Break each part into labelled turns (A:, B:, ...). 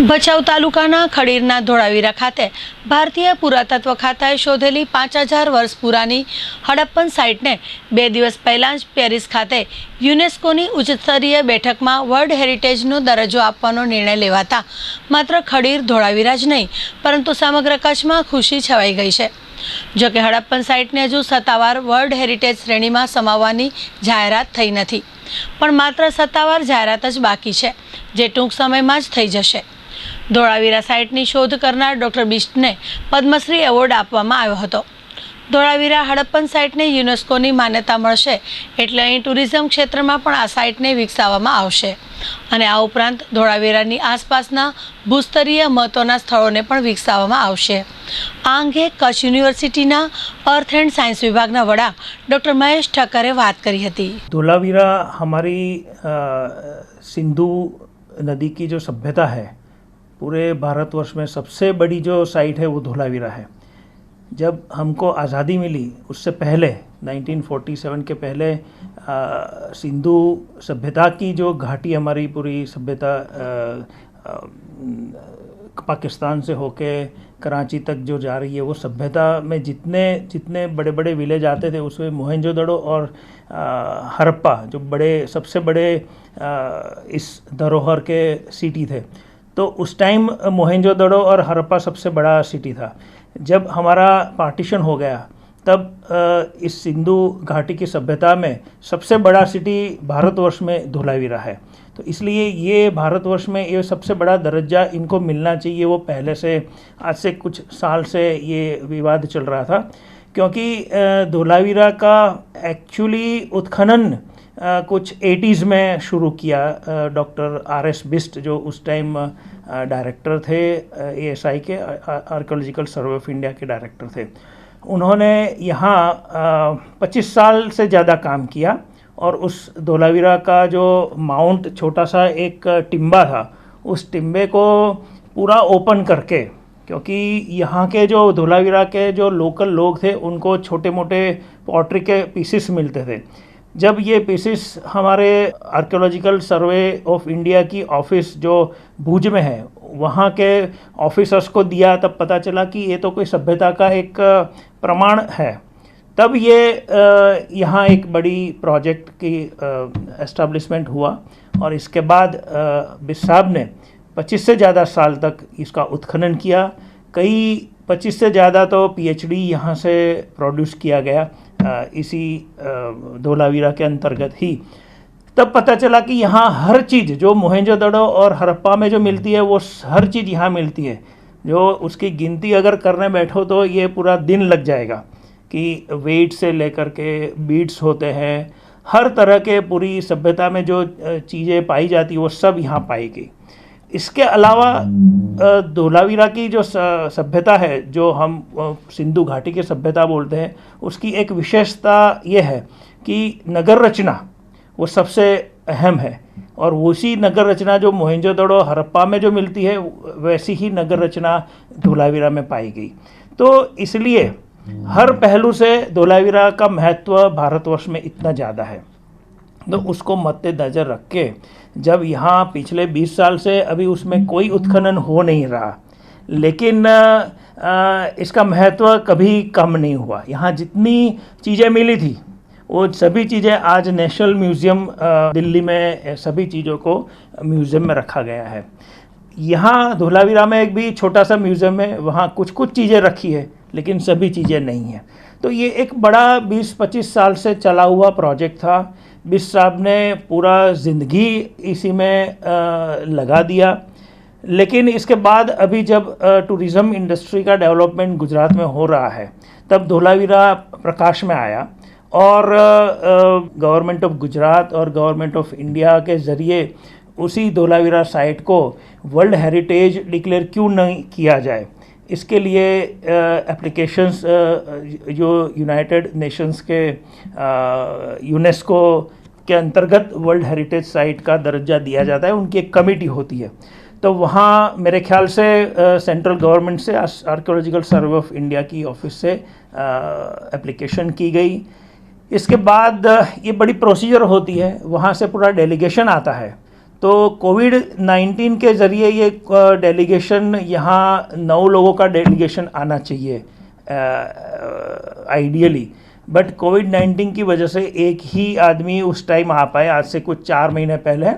A: ભચાઉ તાલુકાના ખડીરના ધોળાવીરા ખાતે ભારતીય પુરાતત્વ ખાતાએ શોધેલી 5000 વર્ષ પુરાની હડપ્પન સાઇટને 2 દિવસ પહેલાં જ પેરિસ ખાતે યુનેસ્કોની ઉચ્ચસ્તરીય બેઠકમાં વર્લ્ડ હેરિટેજનો દરજ્જો આપવાનો નિર્ણય લેવાતા માત્ર ખડીર ધોળાવીરા જ નહીં પરંતુ સમગ્ર કચ્છમાં ખુશી છવાઈ ગઈ છે। જો કે હડપ્પન સાઇટને હજુ સત્તાવાર વર્લ્ડ હેરિટેજ શ્રેણીમાં સમાવવાની જાહેરાત થઈ નથી, પણ માત્ર સત્તાવાર જાહેરાત જ બાકી છે, જે ટૂંક સમયમાં જ થઈ જશે। ધોળાવીરા સાઇટની શોધ કરનાર ડૉક્ટર બિસ્ટને પદ્મશ્રી એવોર્ડ આપવામાં આવ્યો હતો। ધોળાવીરા હડપ્પન સાઇટને યુનેસ્કોની માન્યતા મળશે એટલે અહીં ટુરિઝમ ક્ષેત્રમાં પણ આ સાઇટને વિકસાવવામાં આવશે અને આ ઉપરાંત ધોળાવીરાની આસપાસના ભૂસ્તરીય મહત્વના સ્થળોને પણ વિકસાવવામાં આવશે। આ અંગે કચ્છ યુનિવર્સિટીના અર્થ એન્ડ સાયન્સ विभागના વડા ડૉક્ટર મહેશ ઠક્કરે વાત કરી હતી।
B: धोलावीरा हमारी सिंधु नदी की जो सभ्यता है, पूरे भारतवर्ष में सबसे बड़ी जो साइट है वो धोलावीरा है। जब हमको आज़ादी मिली उससे पहले 1947 के पहले सिंधु सभ्यता की जो घाटी हमारी पूरी सभ्यता पाकिस्तान से होके कराची तक जो जा रही है, वो सभ्यता में जितने जितने बड़े बड़े विलेज आते थे उसमें मोहनजोदड़ो और हड़प्पा जो बड़े सबसे बड़े इस धरोहर के सिटी थे। तो उस टाइम मोहनजोदड़ो और हड़प्पा सबसे बड़ा सिटी था। जब हमारा पार्टीशन हो गया तब इस सिंधु घाटी की सभ्यता में सबसे बड़ा सिटी भारतवर्ष में धोलावीरा है। तो इसलिए ये भारतवर्ष में ये सबसे बड़ा दर्जा इनको मिलना चाहिए। वो पहले से आज से कुछ साल से ये विवाद चल रहा था, क्योंकि धोलावीरा का एक्चुअली उत्खनन कुछ 80s में शुरू किया। डॉक्टर RS बिस्ट जो उस टाइम डायरेक्टर थे ASI के, आर्कियोलॉजिकल सर्वे ऑफ इंडिया के डायरेक्टर थे। उन्होंने यहाँ 25 साल से ज़्यादा काम किया और उस धोलावीरा का जो माउंट छोटा सा एक टिम्बा था, उस टिम्बे को पूरा ओपन करके, क्योंकि यहाँ के जो धोलावीरा के जो लोकल लोग थे उनको छोटे मोटे पॉटरी के पीसेस मिलते थे। जब ये पीसेस हमारे आर्कियोलॉजिकल सर्वे ऑफ इंडिया की ऑफिस जो भुज में है वहाँ के ऑफिसर्स को दिया, तब पता चला कि ये तो कोई सभ्यता का एक प्रमाण है। तब ये यहाँ एक बड़ी प्रोजेक्ट की एस्टेब्लिशमेंट हुआ और इसके बाद बिस्ट साहब ने 25 से ज़्यादा साल तक इसका उत्खनन किया। कई 25 से ज़्यादा तो PhD यहाँ से प्रोड्यूस किया गया इसी धोलावीरा के अंतर्गत ही। तब पता चला कि यहाँ हर चीज़ जो मोहनजोदड़ो और हड़प्पा में जो मिलती है वो हर चीज़ यहाँ मिलती है। जो उसकी गिनती अगर करने बैठो तो ये पूरा दिन लग जाएगा, कि वेट से लेकर के बीड्स होते हैं, हर तरह के पूरी सभ्यता में जो चीज़ें पाई जाती वो सब यहाँ पाई गई। इसके अलावा धोलावीरा की जो सभ्यता है, जो हम सिंधु घाटी की सभ्यता बोलते हैं, उसकी एक विशेषता ये है कि नगर रचना वो सबसे अहम है और उसी नगर रचना जो मोहनजोदड़ो हड़प्पा में जो मिलती है वैसी ही नगर रचना धोलावीरा में पाई गई। तो इसलिए हर पहलू से धोलावीरा का महत्व भारतवर्ष में इतना ज़्यादा है। तो उसको मद्देनज़र रख के जब यहाँ पिछले 20 साल से अभी उसमें कोई उत्खनन हो नहीं रहा, लेकिन इसका महत्व कभी कम नहीं हुआ। यहाँ जितनी चीज़ें मिली थी वो सभी चीज़ें आज नेशनल म्यूज़ियम दिल्ली में सभी चीज़ों को म्यूज़ियम में रखा गया है। यहाँ धोलावीरा में एक भी छोटा सा म्यूज़ियम है, वहाँ कुछ कुछ चीज़ें रखी है लेकिन सभी चीज़ें नहीं हैं। तो ये एक बड़ा 20-25 साल से चला हुआ प्रोजेक्ट था। बिस्ट साहब ने पूरा ज़िंदगी इसी में लगा दिया, लेकिन इसके बाद अभी जब टूरिज़्म इंडस्ट्री का डेवलपमेंट गुजरात में हो रहा है तब धोलावीरा प्रकाश में आया और गवर्नमेंट ऑफ गुजरात और गवर्नमेंट ऑफ इंडिया के ज़रिए उसी धोलावीरा साइट को वर्ल्ड हेरिटेज डिक्लेयर क्यों नहीं किया जाए, इसके लिए एप्लीकेशंस जो यूनाइटेड नेशंस के यूनेस्को के अंतर्गत वर्ल्ड हेरिटेज साइट का दर्जा दिया जाता है, उनकी एक कमेटी होती है। तो वहाँ मेरे ख्याल से सेंट्रल गवर्नमेंट से आर्कियोलॉजिकल सर्वे ऑफ इंडिया की ऑफिस से एप्लीकेशन की गई। इसके बाद ये बड़ी प्रोसीजर होती है, वहाँ से पूरा डेलीगेशन आता है। तो कोविड-19 के ज़रिए ये डेलीगेशन यहाँ 9 लोगों का डेलीगेशन आना चाहिए आइडियली, बट कोविड-19 की वजह से एक ही आदमी उस टाइम आ पाए। आज से कुछ 4 महीने पहले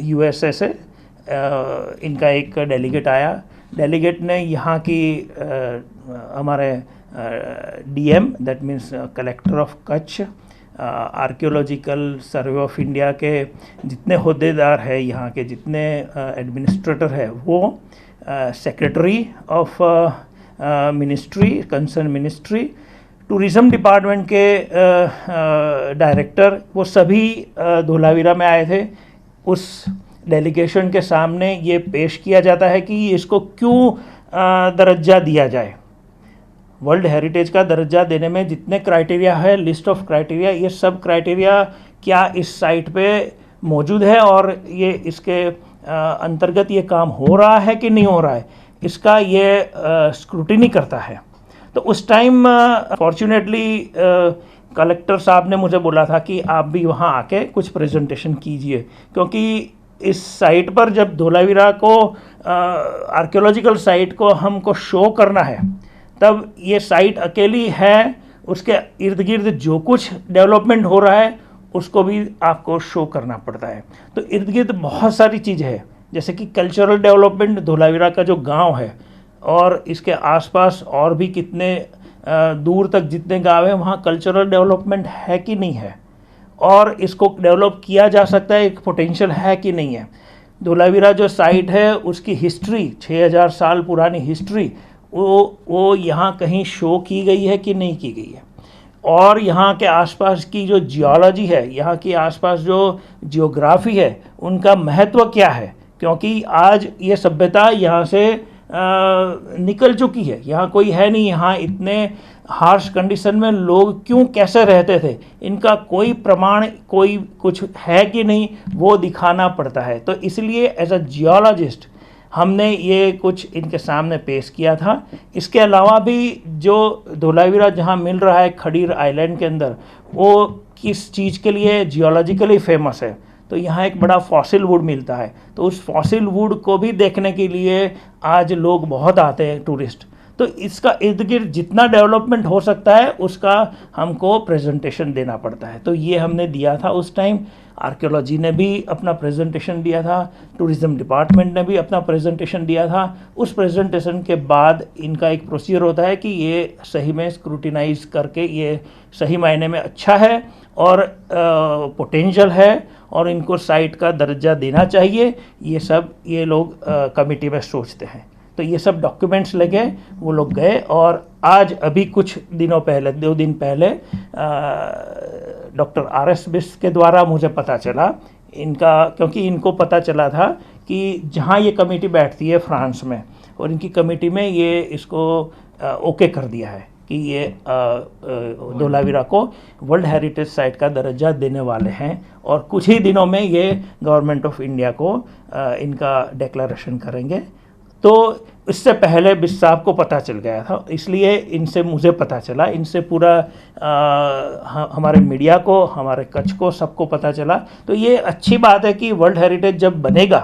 B: यूएसए से इनका एक डेलीगेट आया। डेलीगेट ने यहाँ की हमारे DM, that means collector of Kutch, archaeological survey of India के जितने होद्देदार हैं, यहाँ के जितने एडमिनिस्ट्रेटर है, वो secretary of ministry, concern ministry, tourism department के डायरेक्टर, वो सभी धोलावीरा में आए थे। उस डेलीगेशन के सामने ये पेश किया जाता है कि इसको क्यों दर्जा दिया जाए। वर्ल्ड हेरिटेज का दर्जा देने में जितने क्राइटेरिया है, लिस्ट ऑफ क्राइटेरिया, ये सब क्राइटेरिया क्या इस साइट पे मौजूद है और ये इसके अंतर्गत ये काम हो रहा है कि नहीं हो रहा है, इसका ये स्क्रूटिनी करता है। तो उस टाइम फॉर्चुनेटली कलेक्टर साहब ने मुझे बोला था कि आप भी वहाँ आके कुछ प्रेजेंटेशन कीजिए, क्योंकि इस साइट पर जब धोलावीरा को आर्कियोलॉजिकल साइट को हमको शो करना है, तब ये साइट अकेली है, उसके इर्द गिर्द जो कुछ डेवलपमेंट हो रहा है उसको भी आपको शो करना पड़ता है। तो इर्द गिर्द बहुत सारी चीज़ें हैं, जैसे कि कल्चरल डेवलपमेंट, धोलावीरा का जो गांव है और इसके आसपास और भी कितने दूर तक जितने गांव हैं, वहाँ कल्चरल डेवलपमेंट है कि नहीं है, और इसको डेवलप किया जा सकता है, एक पोटेंशियल है कि नहीं है। धोलावीरा जो साइट है उसकी हिस्ट्री, 6000 साल पुरानी हिस्ट्री, वो यहाँ कहीं शो की गई है कि नहीं की गई है। और यहाँ के आसपास की जो जियोलॉजी है, यहाँ के आसपास जो जियोग्राफी है, उनका महत्व क्या है, क्योंकि आज ये सभ्यता यहाँ से निकल चुकी है, यहाँ कोई है नहीं। यहाँ इतने हार्श कंडीशन में लोग क्यों कैसे रहते थे, इनका कोई प्रमाण, कोई कुछ है कि नहीं, वो दिखाना पड़ता है। तो इसलिए एज अ जियोलॉजिस्ट हमने ये कुछ इनके सामने पेश किया था। इसके अलावा भी जो धोलावीरा जहाँ मिल रहा है खड़ीर आइलैंड के अंदर, वो किस चीज़ के लिए जियोलॉजिकली फेमस है, तो यहाँ एक बड़ा फॉसिल वुड मिलता है। तो उस फॉसिल वुड को भी देखने के लिए आज लोग बहुत आते हैं, टूरिस्ट। तो इसका इर्द गिर्द जितना डेवलपमेंट हो सकता है उसका हमको प्रेजेंटेशन देना पड़ता है। तो ये हमने दिया था उस टाइम। आर्कियोलॉजी ने भी अपना प्रेजेंटेशन दिया था, टूरिज़्म डिपार्टमेंट ने भी अपना प्रेजेंटेशन दिया था। उस प्रेजेंटेशन के बाद इनका एक प्रोसीजर होता है कि ये सही में स्क्रूटिनाइज करके ये सही मायने में अच्छा है और पोटेंशियल है और इनको साइट का दर्जा देना चाहिए, ये सब ये लोग कमेटी में सोचते हैं। तो ये सब डॉक्यूमेंट्स लेके वो लोग गए, और आज अभी कुछ दिनों पहले, 2 दिन पहले, डॉक्टर आर.एस. बिस्ट के द्वारा मुझे पता चला इनका, क्योंकि इनको पता चला था कि जहाँ ये कमेटी बैठती है फ्रांस में, और इनकी कमेटी में ये इसको ओके कर दिया है कि ये धोलावीरा को वर्ल्ड हेरिटेज साइट का दर्जा देने वाले हैं, और कुछ ही दिनों में ये गवर्नमेंट ऑफ इंडिया को इनका डिक्लेरेशन करेंगे। तो इससे पहले बिस्ट साहब को पता चल गया था, इसलिए इनसे मुझे पता चला, इनसे पूरा हमारे मीडिया को, हमारे कच्छ को, सबको पता चला। तो ये अच्छी बात है कि वर्ल्ड हेरिटेज जब बनेगा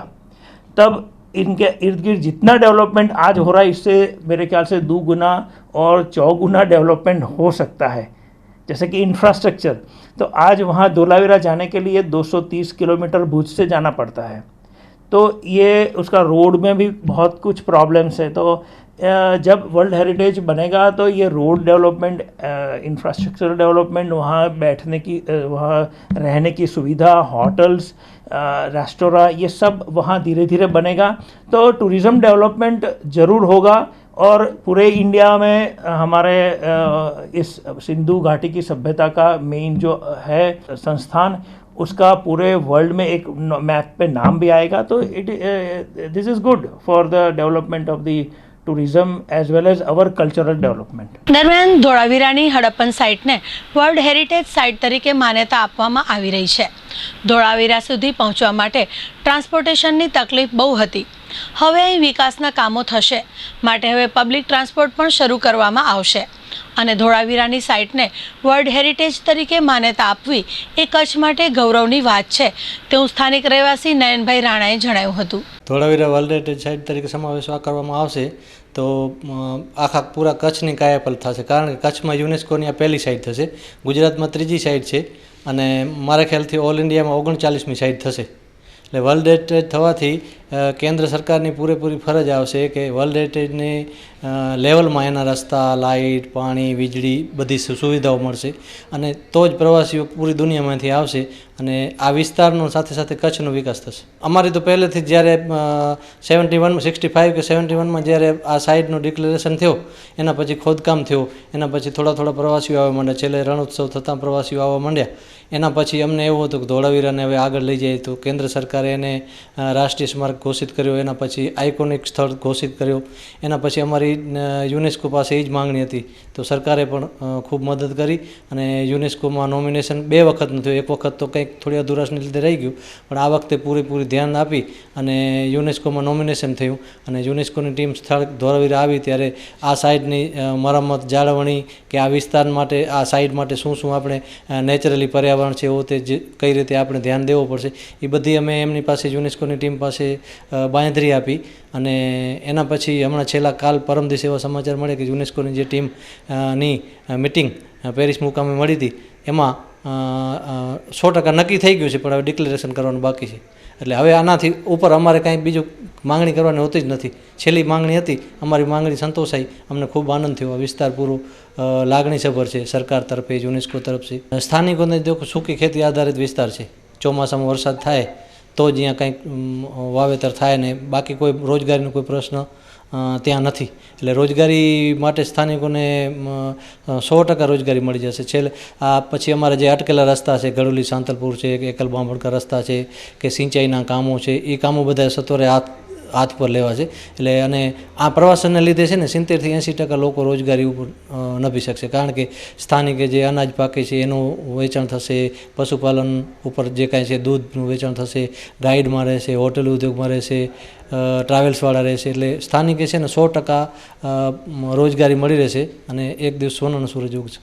B: तब इनके इर्द गिर्द जितना डेवलपमेंट आज हो रहा है, इससे मेरे ख्याल से 2 गुना और 4 गुना डेवलपमेंट हो सकता है। जैसे कि इंफ्रास्ट्रक्चर, तो आज वहाँ धोलावीरा जाने के लिए 230 किलोमीटर भुज से जाना पड़ता है, तो ये उसका रोड में भी बहुत कुछ प्रॉब्लम्स है। तो जब वर्ल्ड हेरिटेज बनेगा तो ये रोड डेवलपमेंट, इंफ्रास्ट्रक्चर डेवलपमेंट, वहाँ बैठने की, वहाँ रहने की सुविधा, होटल्स, रेस्टोरेंट, ये सब वहाँ धीरे धीरे बनेगा। तो टूरिज़्म डेवलपमेंट ज़रूर होगा, और पूरे इंडिया में हमारे इस सिंधु घाटी की सभ्यता का मेन जो है संस्थान, उसका पूरे वर्ल्ड में एक मैप पे नाम भी आएगा। तो this is good for the development of the tourism as well as our cultural development.
A: દરમિયાન ધોળાવીરાની હડપ્પન સાઇટને વર્લ્ડ હેરિટેજ સાઇટ તરીકે માન્યતા આપવામાં આવી રહી છે. ધોળાવીરા સુધી પહોંચવા માટે ટ્રાન્સપોર્ટેશનની તકલીફ બહુ હતી. હવે અહીં વિકાસના કામો થશે, માટે હવે પબ્લિક ટ્રાન્સપોર્ટ પણ શરૂ કરવામાં આવશે અને ધોળાવીરાની સાઇટને વર્લ્ડ હેરિટેજ તરીકે માન્યતા આપવી એ કચ્છ માટે ગૌરવની વાત છે તેવું સ્થાનિક રહેવાસી નયનભાઈ રાણાએ જણાવ્યું હતું.
C: ધોળાવીરા વર્લ્ડ હેરિટેજ સાઇટ તરીકે સમાવેશ કરવામાં આવશે તો આખા પૂરા કચ્છની કાયાપલટ થશે, કારણ કે કચ્છમાં યુનેસ્કોની આ પહેલી સાઇટ થશે, ગુજરાતમાં ત્રીજી સાઇટ છે અને મારા ખ્યાલથી ઓલ ઇન્ડિયામાં 39મી સાઇટ થશે. એટલે વર્લ્ડ હેરિટેજ થવાથી કેન્દ્ર સરકારની પૂરેપૂરી ફરજ આવશે કે વર્લ્ડ હેરિટેજની લેવલમાં એના રસ્તા, લાઇટ, પાણી, વીજળી બધી સુવિધાઓ મળશે અને તો જ પ્રવાસીઓ પૂરી દુનિયામાંથી આવશે અને આ વિસ્તારનો સાથે સાથે કચ્છનો વિકાસ થશે. અમારી તો પહેલેથી જ્યારે 65 કે 71માં જ્યારે આ સાઇટનું ડિક્લેરેશન થયો એના પછી ખોદકામ થયો, એના પછી થોડા પ્રવાસીઓ આવવા માંડ્યા, છેલ્લે રણોત્સવ થતાં પ્રવાસીઓ આવવા માંડ્યા. એના પછી અમને એવું હતું કે ધોળાવીરાને હવે આગળ લઈ જાય, તો કેન્દ્ર સરકારે એને રાષ્ટ્રીય સ્મારક ઘોષિત કર્યો, એના પછી આઇકોનિક સ્થળ ઘોષિત કર્યો, એના પછી અમારી યુનેસ્કો પાસે એ જ માંગણી હતી, તો સરકારે પણ ખૂબ મદદ કરી અને યુનેસ્કોમાં નોમિનેશન 2 વખતનું થયું. એક વખત તો કંઈક થોડી અધુરાશને લીધે રહી ગયું, પણ આ વખતે પૂરેપૂરી ધ્યાન આપી અને યુનેસ્કોમાં નોમિનેશન થયું અને યુનેસ્કોની ટીમ સ્થળ ધોળાવીરા આવી ત્યારે આ સાઇટની મરમ્મત, જાળવણી કે આ વિસ્તાર માટે, આ સાઇટ માટે શું આપણે નેચરલી પર્યાવરણ છે એવો તે કઈ રીતે આપણે ધ્યાન દેવું પડશે એ બધી અમે એમની પાસે યુનેસ્કોની ટીમ પાસે બાંયધરી આપી અને એના પછી હમણાં છેલ્લા પરમ દિવસે એવા સમાચાર મળે કે યુનેસ્કોની જે ટીમ ની મિટિંગ પેરિસ મુકામે મળી હતી એમાં 100% નક્કી થઈ ગયું છે, પણ હવે ડિક્લેરેશન કરવાનું બાકી છે. એટલે હવે આનાથી ઉપર અમારે કાંઈ બીજું માંગણી કરવાની હોતી જ નથી. છેલ્લી માંગણી હતી, અમારી માંગણી સંતોષાઈ, અમને ખૂબ આનંદ થયો. આ વિસ્તાર પૂરો લાગણીસભર છે સરકાર તરફે, યુનેસ્કો તરફથી. સ્થાનિકોને જો સૂકી ખેતી આધારિત વિસ્તાર છે, ચોમાસામાં વરસાદ થાય તો જ અહીંયા કંઈક વાવેતર થાય ને બાકી કોઈ રોજગારીનો કોઈ પ્રશ્ન ત્યાં નથી. એટલે રોજગારી માટે સ્થાનિકોને 100% રોજગારી મળી જશે. છેલ્લે આ પછી અમારા જે અટકેલા રસ્તા છે, ગળુલી સાંતલપુર છે, એકલ બાંભણકા રસ્તા છે કે સિંચાઈના કામો છે, એ કામો બધા સત્વરે હાથ પર લેવા છે. એટલે અને આ પ્રવાસનને લીધે છે ને 70% થી 80% લોકો રોજગારી ઉપર નભી શકશે, કારણ કે સ્થાનિકે જે અનાજ પાકે છે એનું વેચાણ થશે, પશુપાલન ઉપર જે કાંઈ છે દૂધનું વેચાણ થશે, ગાઈડમાં રહેશે, હોટેલ ઉદ્યોગમાં રહેશે, ટ્રાવેલ્સવાળા રહેશે. એટલે સ્થાનિકે છે ને 100% રોજગારી મળી રહેશે અને એક દિવસ સોનાનો સૂરજ ઉગશે.